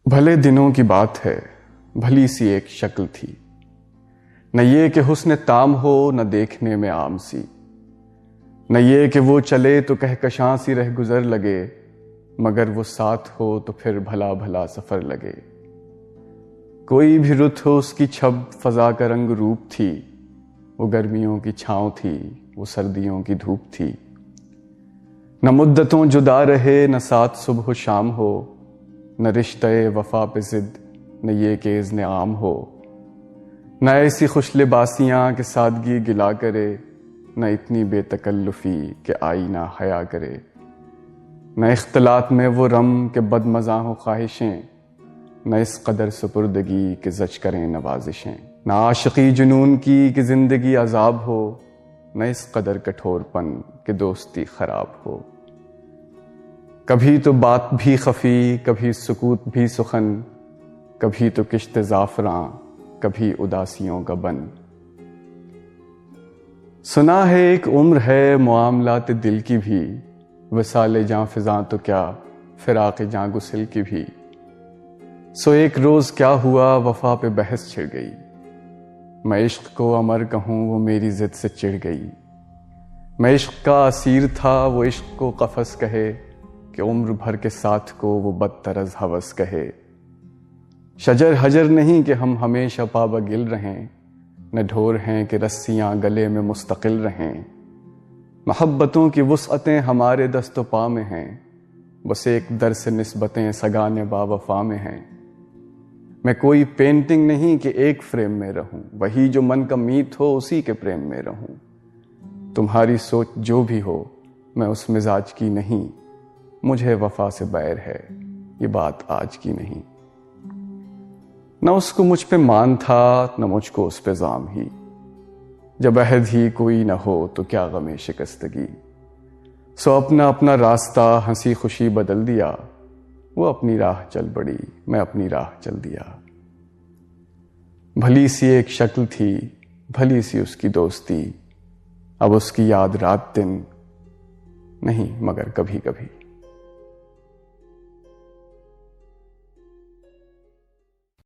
بھلے دنوں کی بات ہے، بھلی سی ایک شکل تھی، نہ یہ کہ حسن تام ہو نہ دیکھنے میں عام سی، نہ یہ کہ وہ چلے تو کہکشاں سی رہ گزر لگے، مگر وہ ساتھ ہو تو پھر بھلا بھلا سفر لگے۔ کوئی بھی رت ہو اس کی چھب فضا کا رنگ روپ تھی، وہ گرمیوں کی چھاؤں تھی، وہ سردیوں کی دھوپ تھی۔ نہ مدتوں جدا رہے، نہ ساتھ صبح و شام ہو، نہ رشتہ وفا پہ ضد، نہ یہ کہ اذن عام ہو۔ نہ ایسی خوش لباسیاں کہ سادگی گلا کرے، نہ اتنی بے تکلفی کہ آئینہ حیا کرے۔ نہ اختلاط میں وہ رم کہ بد مزاح و خواہشیں، نہ اس قدر سپردگی کہ زج کریں نوازشیں۔ نہ عاشقی جنون کی کہ زندگی عذاب ہو، نہ اس قدر کٹھور پن کہ دوستی خراب ہو۔ کبھی تو بات بھی خفی، کبھی سکوت بھی سخن، کبھی تو کشت زعفراں، کبھی اداسیوں کا بن۔ سنا ہے ایک عمر ہے معاملات دل کی بھی، وصال جاں فزاں تو کیا فراق جاں گسل کی بھی۔ سو ایک روز کیا ہوا وفا پہ بحث چھڑ گئی، میں عشق کو امر کہوں وہ میری ضد سے چڑ گئی۔ میں عشق کا اسیر تھا وہ عشق کو قفس کہے، کہ عمر بھر کے ساتھ کو وہ بدتر از ہوس کہے۔ شجر حجر نہیں کہ ہم ہمیشہ پابگل رہیں، نہ ڈھور ہیں کہ رسیاں گلے میں مستقل رہیں۔ محبتوں کی وسعتیں ہمارے دست و پا میں ہیں، بس ایک در سے نسبتیں سگانے با وفا میں ہیں۔ میں کوئی پینٹنگ نہیں کہ ایک فریم میں رہوں، وہی جو من کا میت ہو اسی کے پریم میں رہوں۔ تمہاری سوچ جو بھی ہو میں اس مزاج کی نہیں، مجھے وفا سے بیر ہے یہ بات آج کی نہیں۔ نہ اس کو مجھ پہ مان تھا نہ مجھ کو اس پہ زام ہی، جب عہد ہی کوئی نہ ہو تو کیا غم شکستگی۔ سو اپنا اپنا راستہ ہنسی خوشی بدل دیا، وہ اپنی راہ چل پڑی میں اپنی راہ چل دیا۔ بھلی سی ایک شکل تھی، بھلی سی اس کی دوستی، اب اس کی یاد رات دن نہیں مگر کبھی کبھی۔